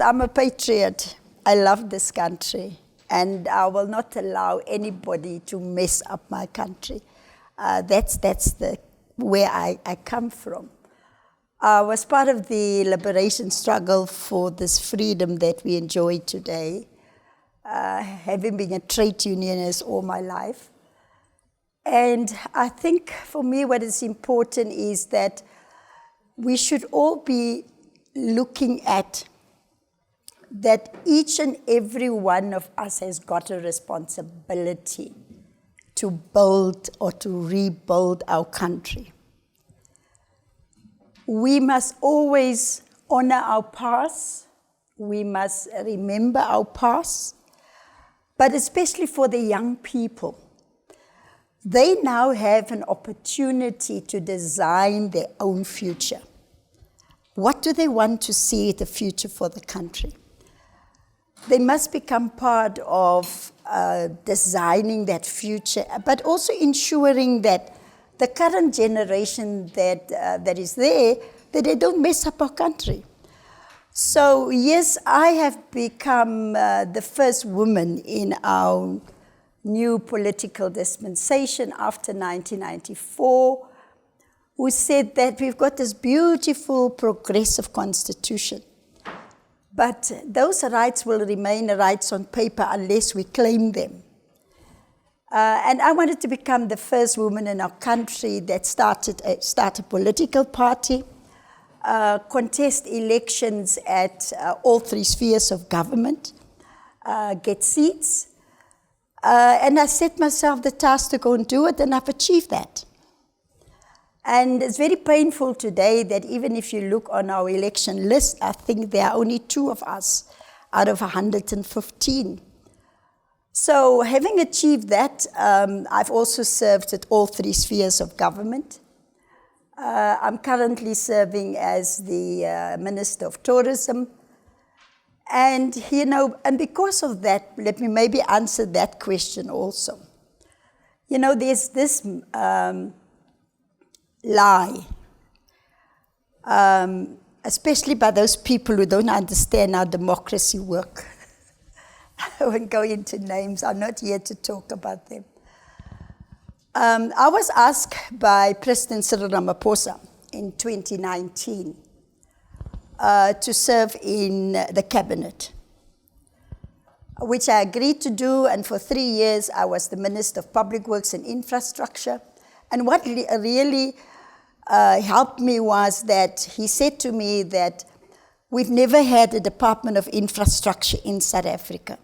I'm a patriot. I love this country, and I will not allow anybody to mess up my country. That's where I come from. I was part of the liberation struggle for this freedom that we enjoy today, having been a trade unionist all my life. And I think for me what is important is that we should all be looking at that each and every one of us has got a responsibility to build or to rebuild our country. We must always honor our past. We must remember our past. But especially for the young people, they now have an opportunity to design their own future. What do they want to see in the future for the country? They must become part of designing that future, but also ensuring that the current generation that is there, that they don't mess up our country. So yes, I have become the first woman in our new political dispensation after 1994, who said that we've got this beautiful progressive constitution. But those rights will remain rights on paper unless we claim them. And I wanted to become the first woman in our country that start a political party, contest elections at all three spheres of government, get seats. And I set myself the task to go and do it, and I've achieved that. And it's very painful today that even if you look on our election list, I think there are only 2 of us out of 115. So having achieved that, I've also served at all 3 spheres of government. I'm currently serving as the Minister of Tourism. And, and because of that, let me maybe answer that question also. There's this lie, especially by those people who don't understand how democracy works. I won't go into names. I'm not here to talk about them. I was asked by President Cyril Ramaphosa in 2019 to serve in the cabinet, which I agreed to do, and for 3 years I was the Minister of Public Works and Infrastructure. And what really helped me was that he said to me that we've never had a Department of Infrastructure in South Africa.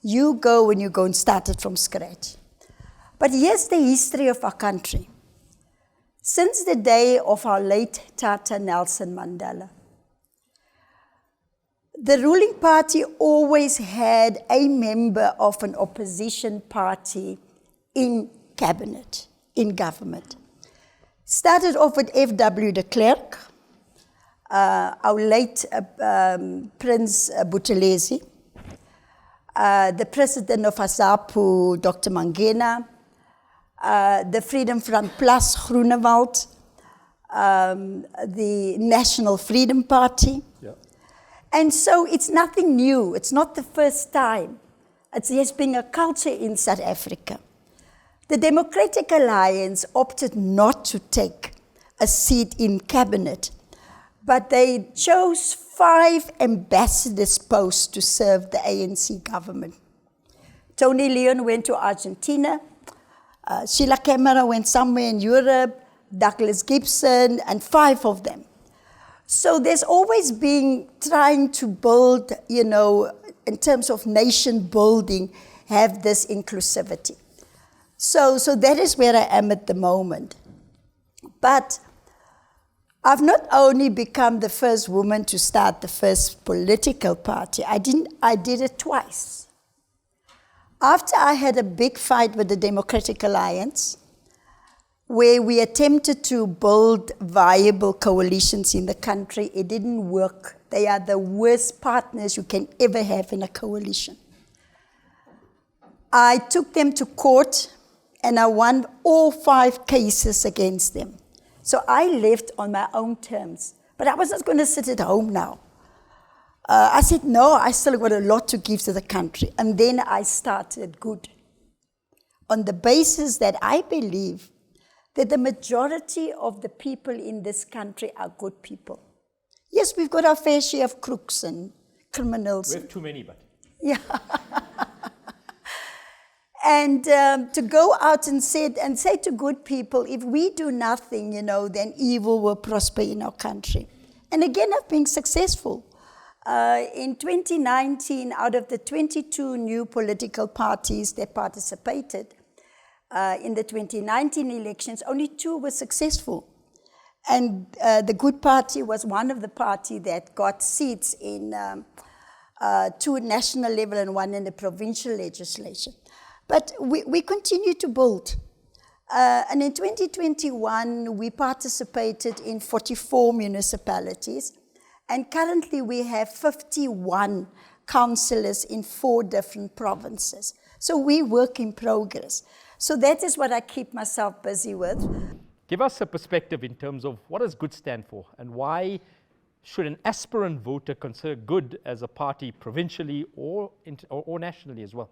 You go and start it from scratch. But here's the history of our country. Since the day of our late Tata Nelson Mandela, the ruling party always had a member of an opposition party in cabinet, in government. Started off with F.W. de Klerk, our late Prince Buthelezi, the president of ASAPU, Dr. Mangena, the Freedom Front Plus, Groenewald, the National Freedom Party. Yeah. And so it's nothing new. It's not the first time. There's been a culture in South Africa. The Democratic Alliance opted not to take a seat in cabinet, but they chose 5 ambassadors posts to serve the ANC government. Tony Leon went to Argentina, Sheila Cameron went somewhere in Europe, Douglas Gibson, and 5 of them. So there's always been trying to build, in terms of nation building, have this inclusivity. So that is where I am at the moment. But I've not only become the first woman to start the first political party, I did it twice. After I had a big fight with the Democratic Alliance, where we attempted to build viable coalitions in the country, it didn't work. They are the worst partners you can ever have in a coalition. I took them to court, and I won all 5 cases against them. So I left on my own terms. But I was not going to sit at home now. I said, no, I still got a lot to give to the country. And then I started Good, on the basis that I believe that the majority of the people in this country are good people. Yes, we've got our fair share of crooks and criminals. We have too many, but. Yeah. And to go out and say to good people, if we do nothing, then evil will prosper in our country. And again, I've been successful. In 2019, out of the 22 new political parties that participated in the 2019 elections, only 2 were successful. And the Good Party was one of the parties that got seats in 2 at national level and 1 in the provincial legislation. But we continue to build. And in 2021, we participated in 44 municipalities. And currently we have 51 councillors in 4 different provinces. So we work in progress. So that is what I keep myself busy with. Give us a perspective in terms of what does Good stand for, and why should an aspirant voter consider Good as a party provincially or nationally as well?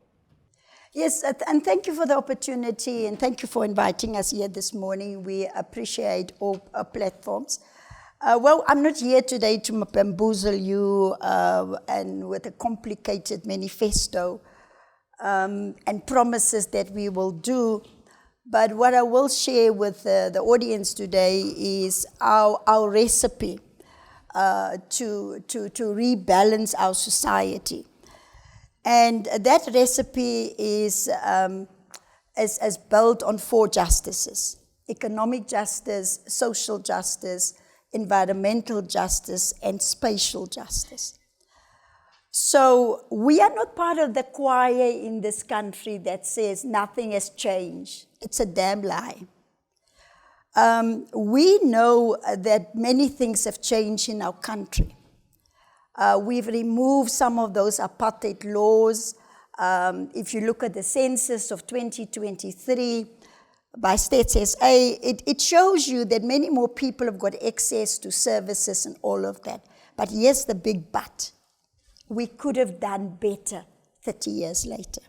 Yes, and thank you for the opportunity, and thank you for inviting us here this morning. We appreciate all platforms. Well, I'm not here today to bamboozle you and with a complicated manifesto and promises that we will do. But what I will share with the audience today is our recipe to rebalance our society. And that recipe is built on 4 justices: economic justice, social justice, environmental justice, and spatial justice. So we are not part of the choir in this country that says nothing has changed. It's a damn lie. We know that many things have changed in our country. We've removed some of those apartheid laws. If you look at the census of 2023 by Stats SA, it shows you that many more people have got access to services and all of that. But here's the big but. We could have done better 30 years later.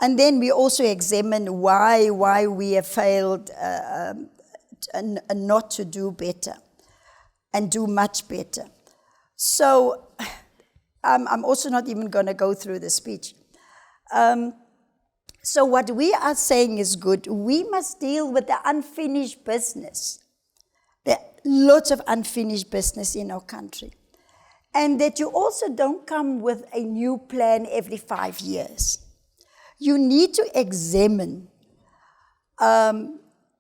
And then we also examine why we have failed not to do better and do much better. So I'm also not even going to go through the speech. So what we are saying is good. We must deal with the unfinished business. There are lots of unfinished business in our country. And that you also don't come with a new plan every 5 years. You need to examine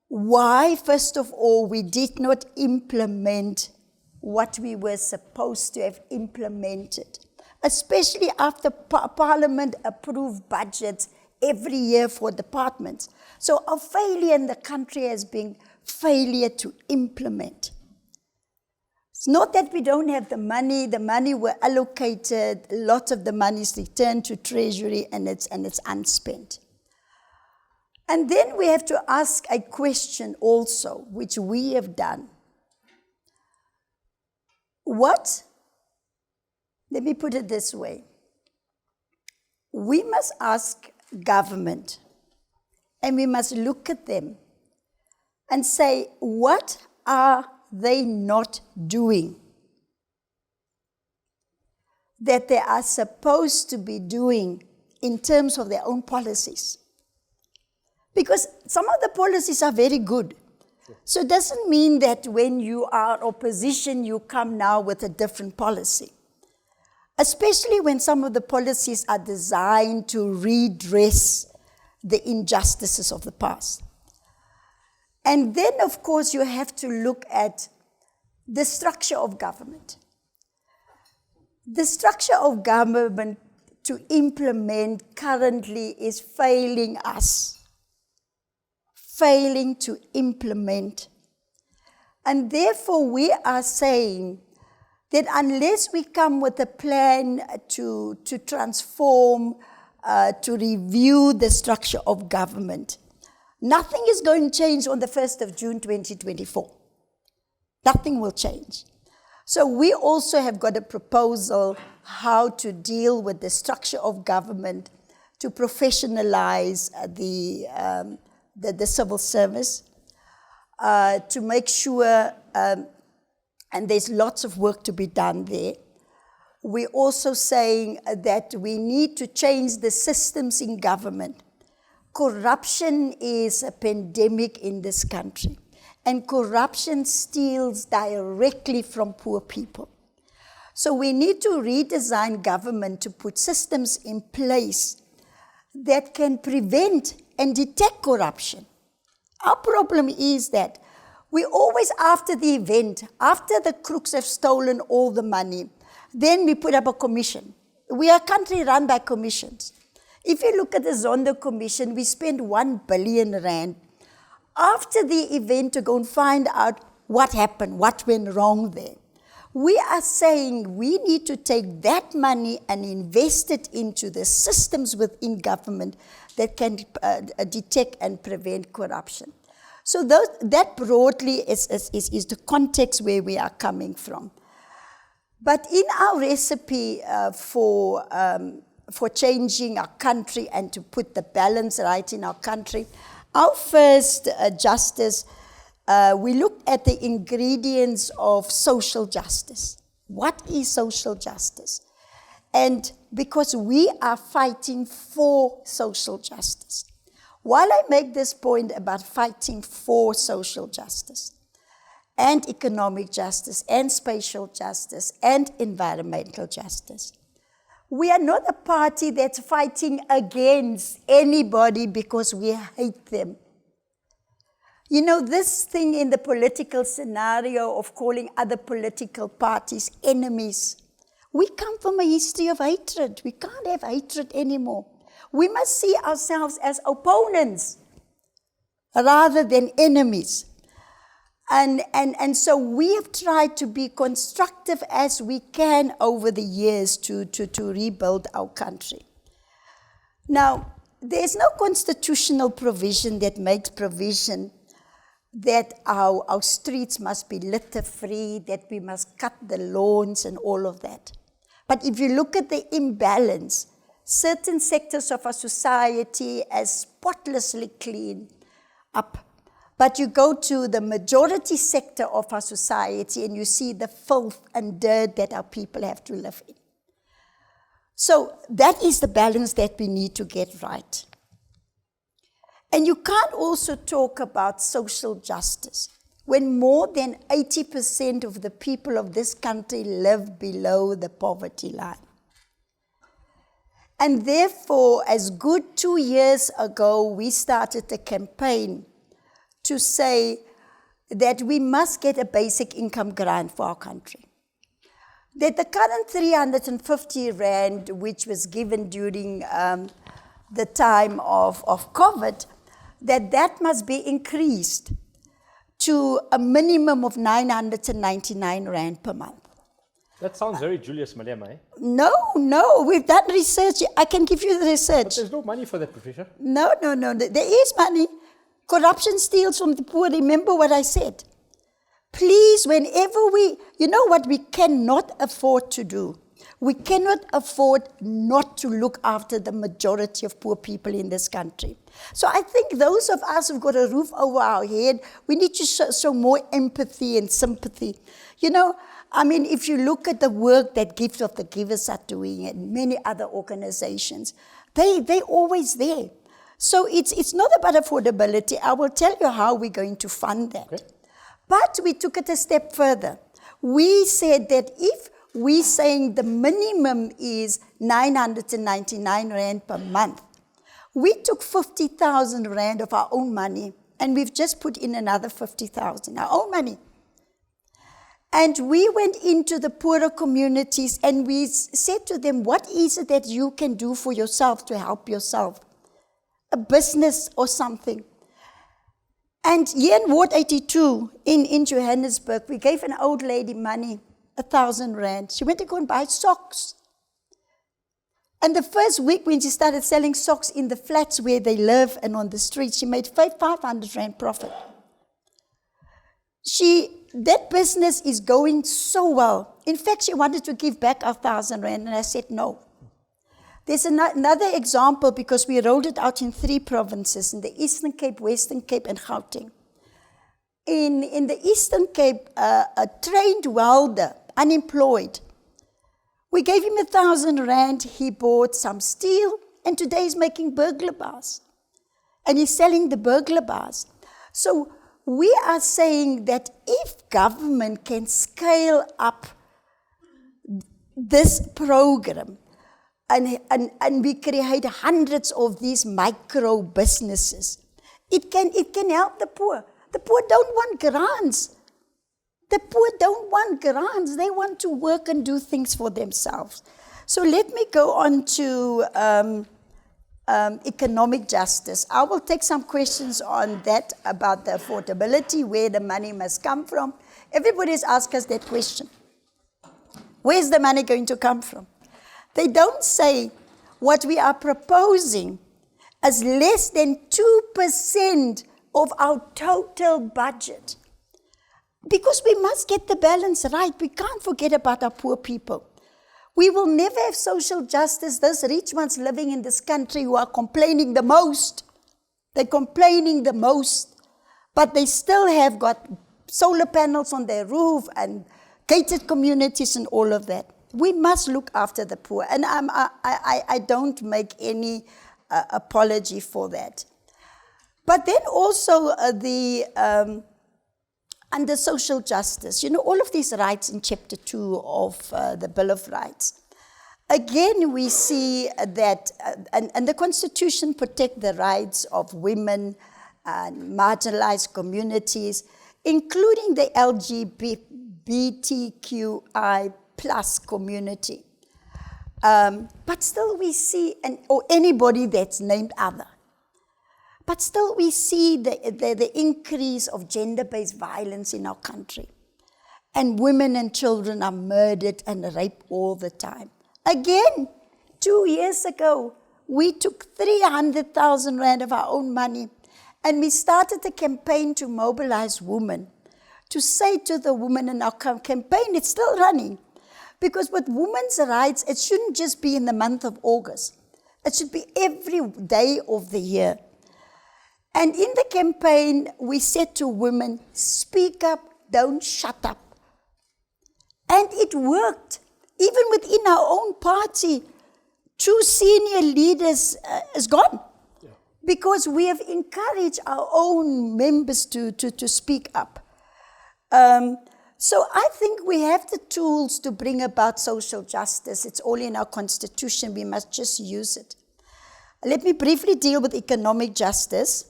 why, first of all, we did not implement what we were supposed to have implemented, especially after Parliament approved budgets every year for departments. So our failure in the country has been failure to implement. It's not that we don't have the money were allocated, lots of the money is returned to Treasury and it's unspent. And then we have to ask a question also, which we have done. Let me put it this way. We must ask government, and we must look at them and say, what are they not doing that they are supposed to be doing in terms of their own policies? Because some of the policies are very good. Sure. So it doesn't mean that when you are opposition, you come now with a different policy. Especially when some of the policies are designed to redress the injustices of the past. And then, of course, you have to look at the structure of government. The structure of government to implement currently is failing us, failing to implement. And therefore, we are saying that unless we come with a plan to transform, to review the structure of government, nothing is going to change on the 1st of June 2024. Nothing will change. So we also have got a proposal how to deal with the structure of government to professionalize the civil service, to make sure, and there's lots of work to be done there. We're also saying that we need to change the systems in government. Corruption is a pandemic in this country, and corruption steals directly from poor people. So we need to redesign government to put systems in place that can prevent and detect corruption. Our problem is that we always, after the event, after the crooks have stolen all the money, then we put up a commission. We are a country run by commissions. If you look at the Zondo Commission, we spent 1 billion rand after the event to go and find out what happened, what went wrong there. We are saying we need to take that money and invest it into the systems within government that can detect and prevent corruption. So that broadly is the context where we are coming from. But in our recipe for changing our country and to put the balance right in our country, our first justice, we looked at the ingredients of social justice. What is social justice? And because we are fighting for social justice. While I make this point about fighting for social justice, and economic justice, and spatial justice, and environmental justice, we are not a party that's fighting against anybody because we hate them. You know, this thing in the political scenario of calling other political parties enemies, we come from a history of hatred. We can't have hatred anymore. We must see ourselves as opponents rather than enemies. And so we have tried to be constructive as we can over the years to rebuild our country. Now, there's no constitutional provision that makes provision that our streets must be litter-free, that we must cut the lawns and all of that. But if you look at the imbalance, certain sectors of our society as spotlessly clean up. But you go to the majority sector of our society and you see the filth and dirt that our people have to live in. So that is the balance that we need to get right. And you can't also talk about social justice when more than 80% of the people of this country live below the poverty line. And therefore, as good 2 years ago, we started a campaign to say that we must get a basic income grant for our country. That the current 350 rand, which was given during the time of COVID, that must be increased to a minimum of 999 rand per month. That sounds very Julius Malema, eh? No, we've done research. I can give you the research. But there's no money for that, Patricia. No, there is money. Corruption steals from the poor. Remember what I said. Please, whenever you know what we cannot afford to do? We cannot afford not to look after the majority of poor people in this country. So I think those of us who've got a roof over our head, we need to show more empathy and sympathy. You know, I mean, if you look at the work that Gift of the Givers are doing and many other organizations, they're always there. So it's not about affordability. I will tell you how we're going to fund that. Okay. But we took it a step further. We said that if we're saying the minimum is 999 rand per month, we took 50,000 rand of our own money and we've just put in another 50,000, our own money. And we went into the poorer communities and we said to them, what is it that you can do for yourself to help yourself? A business or something. And here in Ward 82 in Johannesburg, we gave an old lady money, 1,000 rand. She went to go and buy socks. And the first week when she started selling socks in the flats where they live and on the streets, she made 500 rand profit. that business is going so well. In fact, she wanted to give back 1,000 rand, and I said no. There's another example, because we rolled it out in 3 provinces, in the Eastern Cape, Western Cape, and Gauteng. In the Eastern Cape, a trained welder, unemployed, we gave him 1,000 rand, he bought some steel, and today he's making burglar bars. And he's selling the burglar bars. So we are saying that if government can scale up this program, and we create hundreds of these micro businesses, it can help the poor. The poor don't want grants. The poor don't want grants. They want to work and do things for themselves. So let me go on to economic justice. I will take some questions on that, about the affordability, where the money must come from. Everybody's asked us that question. Where's the money going to come from? They don't say what we are proposing as less than 2% of our total budget. Because we must get the balance right. We can't forget about our poor people. We will never have social justice. Those rich ones living in this country who are complaining the most. They're complaining the most. But they still have got solar panels on their roof and gated communities and all of that. We must look after the poor. And I don't make any apology for that. But then also under social justice, all of these rights in Chapter 2 of the Bill of Rights. Again, we see that, and the Constitution protects the rights of women and marginalized communities, including the LGBTQI plus community. But still we see, or anybody that's named other. But still we see the increase of gender-based violence in our country. And women and children are murdered and raped all the time. Again, 2 years ago, we took 300,000 rand of our own money, and we started a campaign to mobilize women, to say to the women in our campaign, it's still running. Because with women's rights, it shouldn't just be in the month of August. It should be every day of the year. And in the campaign, we said to women, speak up, don't shut up. And it worked. Even within our own party, 2 senior leaders is gone. Yeah. Because we have encouraged our own members to speak up. So I think we have the tools to bring about social justice. It's all in our Constitution. We must just use it. Let me briefly deal with economic justice.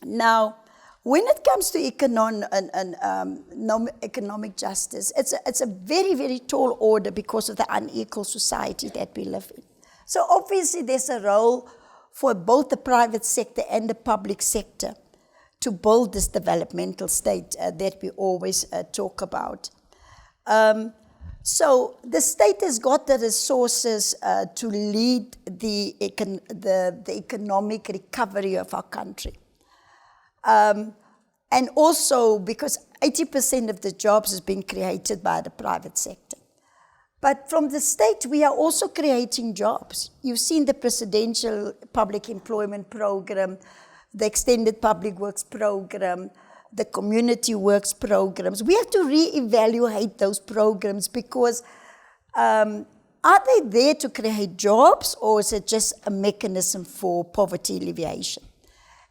Now, when it comes to economic justice, it's a very, very tall order because of the unequal society that we live in. So obviously there's a role for both the private sector and the public sector to build this developmental state that we always talk about. So the state has got the resources to lead the economic recovery of our country. And also because 80% of the jobs is being created by the private sector. But from the state, we are also creating jobs. You've seen the Presidential Public Employment Program, the Extended Public Works Program, the Community Works Programs. We have to reevaluate those programs because are they there to create jobs, or is it just a mechanism for poverty alleviation?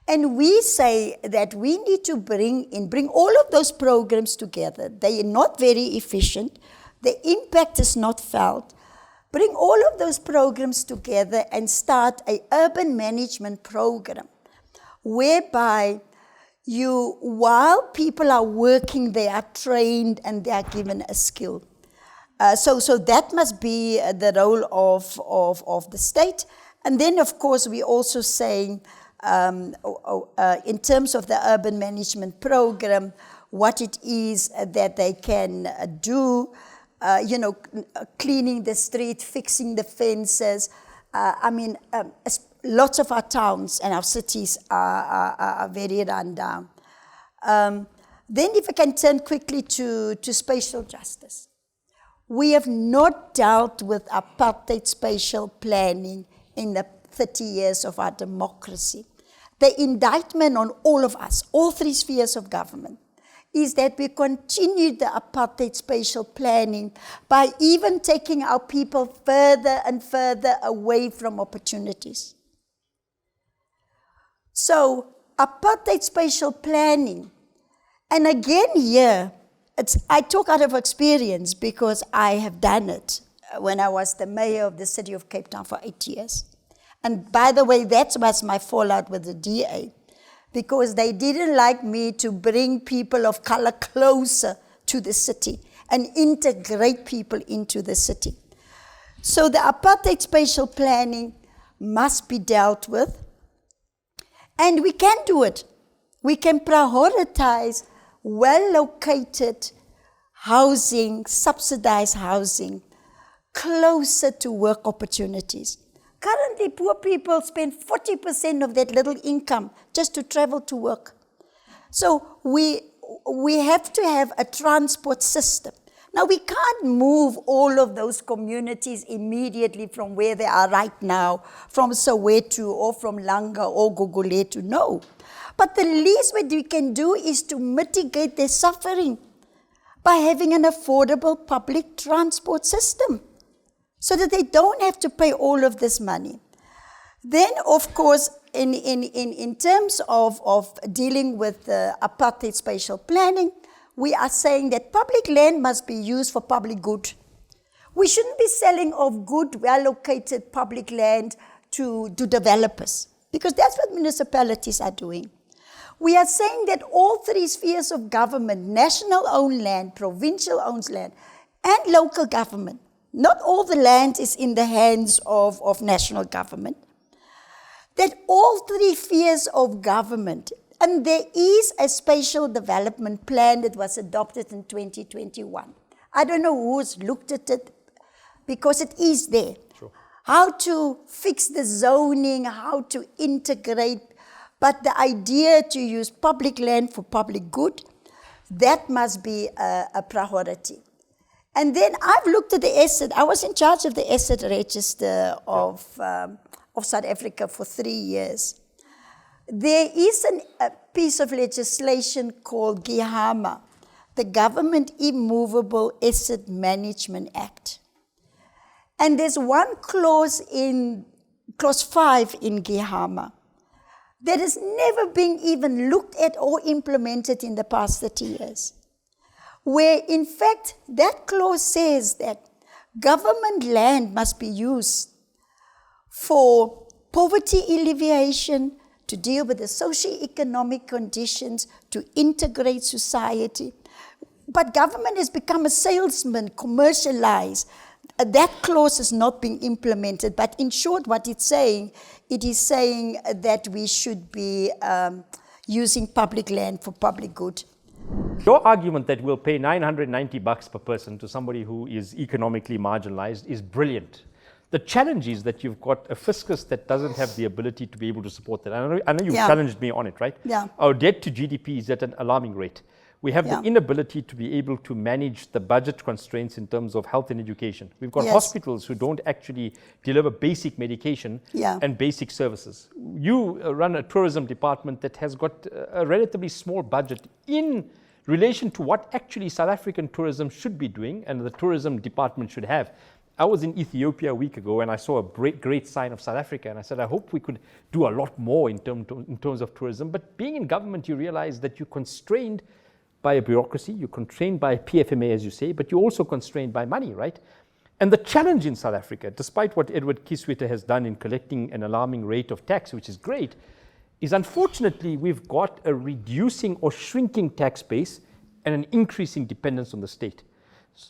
And we say that we need to bring all of those programs together. They are not very efficient. The impact is not felt. Bring all of those programs together and start an urban management program whereby while people are working, they are trained and they are given a skill. So that must be the role of the state. And then, of course, we're also saying, in terms of the urban management program, what it is that they can do, cleaning the street, fixing the fences. Lots of our towns and our cities are very run down. Then if I can turn quickly to spatial justice. We have not dealt with apartheid spatial planning in the 30 years of our democracy. The indictment on all of us, all three spheres of government, is that we continued the apartheid spatial planning by even taking our people further and further away from opportunities. So, apartheid spatial planning, and again here, I talk out of experience because I have done it when I was the mayor of the city of Cape Town for 8 years. And by the way, that was my fallout with the DA, because they didn't like me to bring people of color closer to the city and integrate people into the city. So the apartheid spatial planning must be dealt with, and we can do it. We can prioritize well-located housing, subsidized housing, closer to work opportunities. Currently, poor people spend 40% of that little income just to travel to work. So we have to have a transport system. Now, we can't move all of those communities immediately from where they are right now, from Soweto or from Langa or Guguletu, no. But the least what we can do is to mitigate their suffering by having an affordable public transport system so that they don't have to pay all of this money. Then, of course, in terms of dealing with apartheid spatial planning, we are saying that public land must be used for public good. We shouldn't be selling off good, well-located public land to developers, because that's what municipalities are doing. We are saying that all three spheres of government, national-owned land, provincial-owned land, and local government, not all the land is in the hands of national government, that all three spheres of government, and there is a spatial development plan that was adopted in 2021. I don't know who's looked at it, because it is there. Sure. How to fix the zoning, how to integrate, but the idea to use public land for public good, that must be a priority. And then I've looked at the asset. I was in charge of the asset register of South Africa for 3 years. There is a piece of legislation called GIHAMA, the Government Immovable Asset Management Act. And there's one clause in clause 5 in GIHAMA that has never been even looked at or implemented in the past 30 years, where in fact that clause says that government land must be used for poverty alleviation, to deal with the socio-economic conditions, to integrate society. But government has become a salesman, commercialized. That clause is not being implemented, but in short what it's saying, it is saying that we should be using public land for public good. Your argument that we'll pay $990 per person to somebody who is economically marginalized is brilliant. The challenge is that you've got a fiscus that doesn't have the ability to be able to support that. I know you've challenged me on it, right? Yeah. Our debt to GDP is at an alarming rate. We have the inability to be able to manage the budget constraints in terms of health and education. We've got hospitals who don't actually deliver basic medication and basic services. You run a tourism department that has got a relatively small budget in relation to what actually South African tourism should be doing and the tourism department should have. I was in Ethiopia a week ago and I saw a great sign of South Africa, and I said, I hope we could do a lot more in terms of tourism. But being in government, you realize that you're constrained by a bureaucracy, you're constrained by PFMA, as you say, but you're also constrained by money, right? And the challenge in South Africa, despite what Edward Kieswetter has done in collecting an alarming rate of tax, which is great, is unfortunately we've got a reducing or shrinking tax base and an increasing dependence on the state.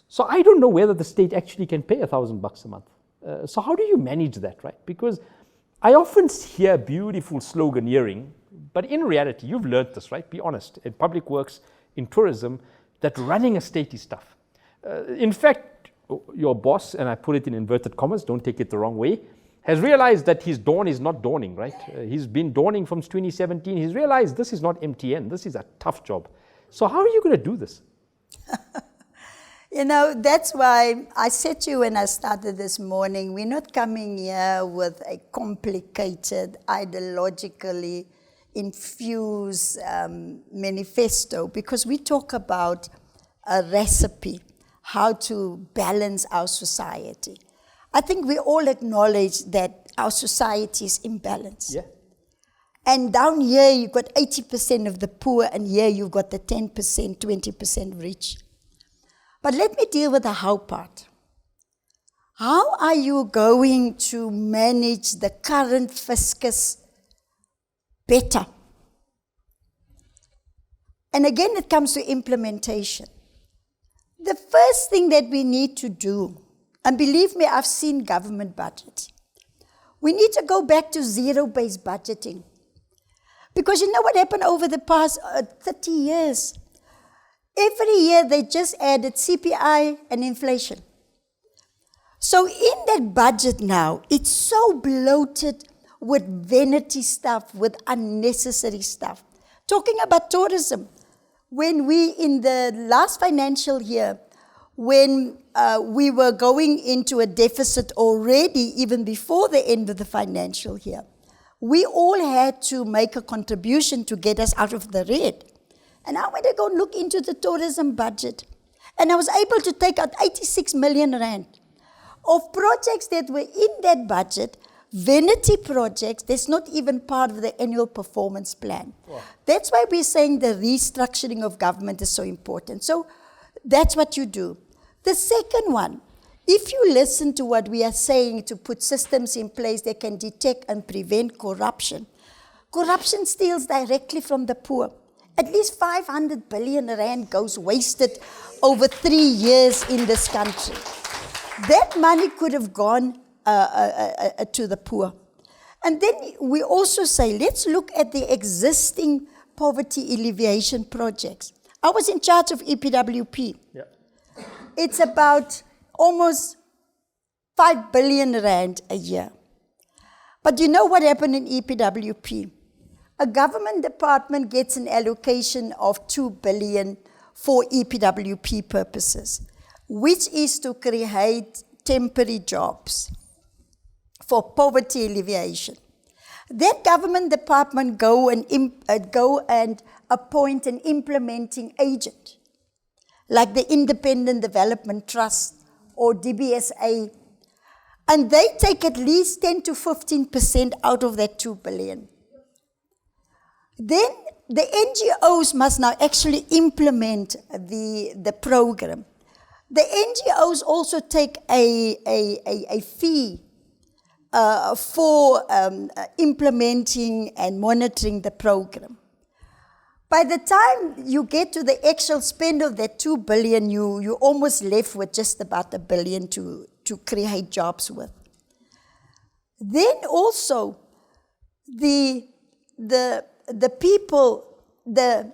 So I don't know whether the state actually can pay $1,000 a month. So how do you manage that, right? Because I often hear beautiful sloganeering, but in reality, you've learned this, right? Be honest. In public works, in tourism, that running a state is tough. In fact, your boss, and I put it in inverted commas, don't take it the wrong way, has realized that his dawn is not dawning, right? He's been dawning from 2017. He's realized this is not MTN. This is a tough job. So how are you going to do this? You know, that's why I said to you when I started this morning, we're not coming here with a complicated, ideologically infused manifesto, because we talk about a recipe, how to balance our society. I think we all acknowledge that our society is imbalanced. Yeah. And down here, you've got 80% of the poor, and here you've got the 10%, 20% rich. But let me deal with the how part. How are you going to manage the current fiscus better? And again, it comes to implementation. The first thing that we need to do, and believe me, I've seen government budgets, we need to go back to zero-based budgeting. Because you know what happened over the past 30 years? Every year they just added CPI and inflation. So in that budget now, it's so bloated with vanity stuff, with unnecessary stuff. Talking about tourism, when we, in the last financial year, when we were going into a deficit already, even before the end of the financial year, we all had to make a contribution to get us out of the red. And I went to go look into the tourism budget. And I was able to take out 86 million rand of projects that were in that budget, vanity projects, that's not even part of the annual performance plan. Wow. That's why we're saying the restructuring of government is so important. So that's what you do. The second one, if you listen to what we are saying to put systems in place that can detect and prevent corruption, corruption steals directly from the poor. At least 500 billion rand goes wasted over 3 years in this country. That money could have gone to the poor. And then we also say, let's look at the existing poverty alleviation projects. I was in charge of EPWP. Yeah. It's about almost 5 billion rand a year. But you know what happened in EPWP? A government department gets an allocation of 2 billion for EPWP purposes, which is to create temporary jobs for poverty alleviation. That government department go and appoint an implementing agent, like the Independent Development Trust or DBSA, and they take at least 10 to 15% out of that 2 billion. Then the NGOs must now actually implement the program. The NGOs also take a fee for implementing and monitoring the program. By the time you get to the actual spend of that 2 billion, you almost left with just about 1 billion to create jobs with. Then also the people, the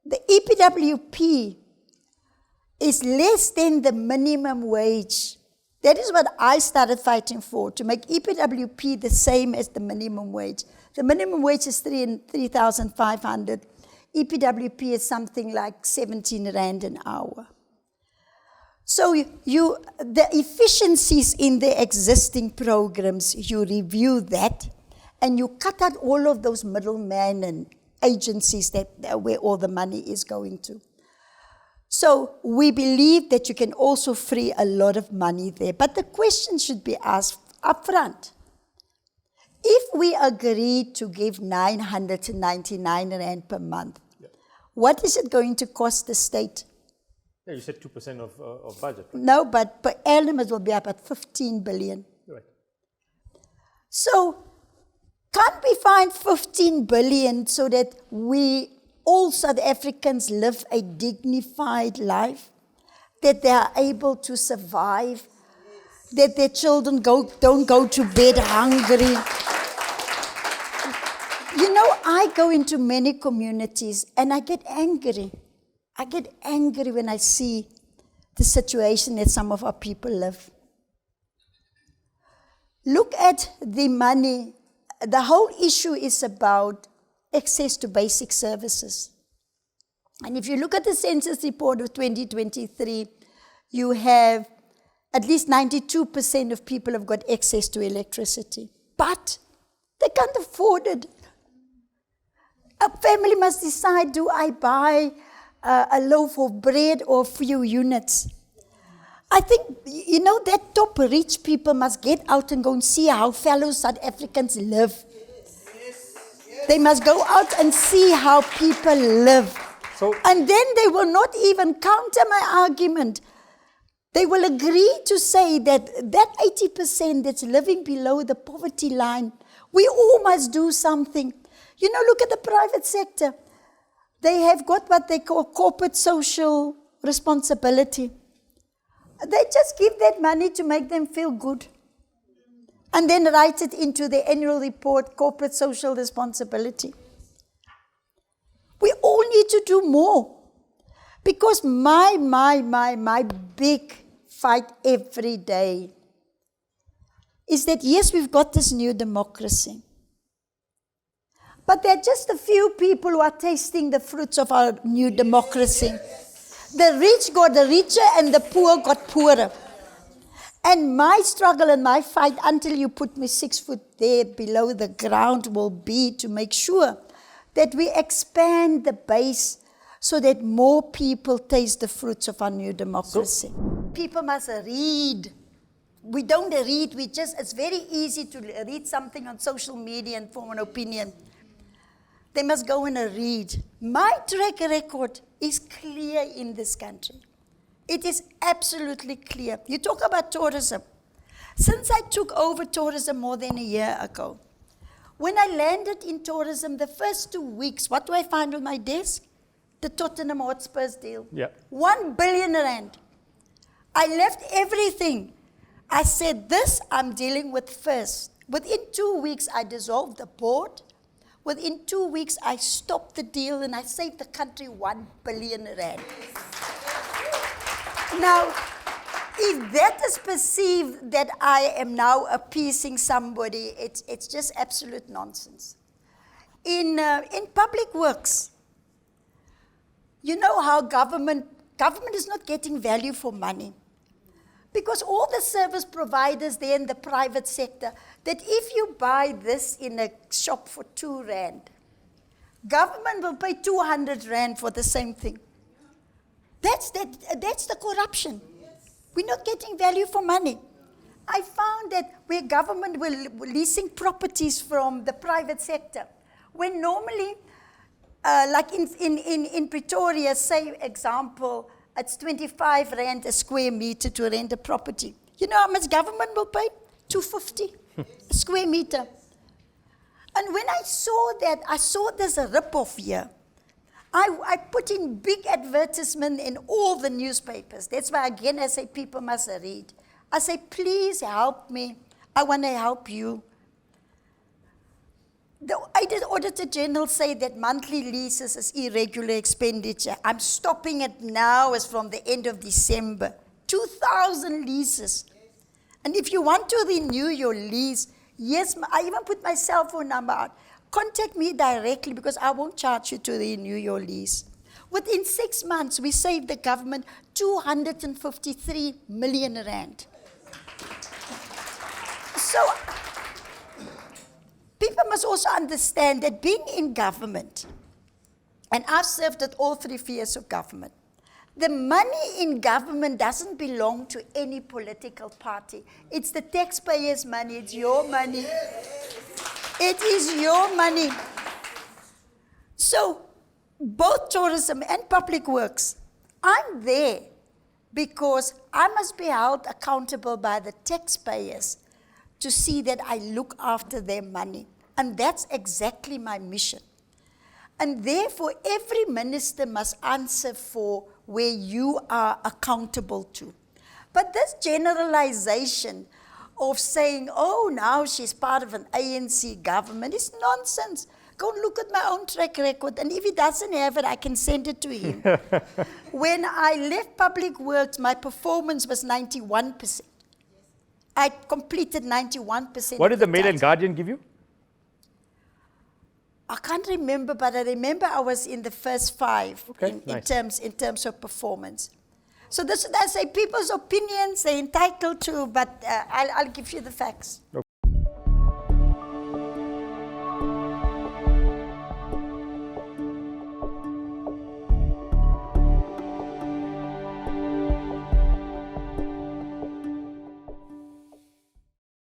EPWP is less than the minimum wage. That is what I started fighting for, to make EPWP the same as the minimum wage. The minimum wage is 3,500. EPWP is something like 17 rand an hour. So the efficiencies in the existing programs, you review that, and you cut out all of those middlemen and agencies where all the money is going to. So we believe that you can also free a lot of money there. But the question should be asked up front. If we agree to give 999 rand per month, what is it going to cost the state? Yeah, you said 2% of budget. Right? No, but per annum it will be about 15 billion. Right. So can't we find 15 billion so that we, all South Africans, live a dignified life? That they are able to survive? That their children don't go to bed hungry? You know, I go into many communities and I get angry. I get angry when I see the situation that some of our people live. Look at the money. The whole issue is about access to basic services. And if you look at the census report of 2023, you have at least 92% of people have got access to electricity. But they can't afford it. A family must decide, do I buy a loaf of bread or a few units? I think, you know, that top rich people must get out and go and see how fellow South Africans live. They must go out and see how people live. And then they will not even counter my argument. They will agree to say that 80% that's living below the poverty line, we all must do something. You know, look at the private sector. They have got what they call corporate social responsibility. They just give that money to make them feel good. And then write it into the annual report, corporate social responsibility. We all need to do more. Because my big fight every day is that, yes, we've got this new democracy. But there are just a few people who are tasting the fruits of our new democracy. The rich got richer and the poor got poorer. And my struggle and my fight until you put me 6 foot there below the ground will be to make sure that we expand the base so that more people taste the fruits of our new democracy. People must read. We don't read, it's very easy to read something on social media and form an opinion. They must go and read. My track record is clear in this country. It is absolutely clear. You talk about tourism. Since I took over tourism more than a year ago, when I landed in tourism, the first 2 weeks, what do I find on my desk? The Tottenham Hotspurs deal. Yeah. 1 billion rand. I left everything. I said, this I'm dealing with first. Within 2 weeks, I dissolved the board. Within 2 weeks, I stopped the deal and I saved the country 1 billion rand. Now, if that is perceived that I am now appeasing somebody, it's just absolute nonsense. In public works, you know how government is not getting value for money. Because all the service providers there in the private sector, that if you buy this in a shop for 2 rand, government will pay 200 rand for the same thing. That's the corruption. We're not getting value for money. I found that where government were leasing properties from the private sector, when normally, like in Pretoria, say example, it's 25 rand a square meter to rent a property. You know how much government will pay? 250 a square meter. And when I saw that, I saw there's a rip-off here. I put in big advertisement in all the newspapers. That's why, again, I say people must read. I say, please help me. I want to help you. The Auditor General say that monthly leases is irregular expenditure. I'm stopping it now as from the end of December. 2,000 leases. And if you want to renew your lease, yes, I even put my cell phone number out. Contact me directly because I won't charge you to renew your lease. Within 6 months, we saved the government 253 million rand. So, people must also understand that being in government, and I've served at all 3 spheres of government, the money in government doesn't belong to any political party. It's the taxpayers' money, it's your money. It is your money. So, both tourism and public works, I'm there because I must be held accountable by the taxpayers to see that I look after their money. And that's exactly my mission. And therefore, every minister must answer for where you are accountable to. But this generalization of saying, oh, now she's part of an ANC government is nonsense. Go and look at my own track record, and if he doesn't have it, I can send it to him. When I left public works, my performance was 91%. I completed 91%. What did the Mail and Guardian give you? I can't remember, but I remember I was in the first 5 nice. in terms of performance. So this, I say, people's opinions, they're entitled to, but I'll give you the facts. Okay.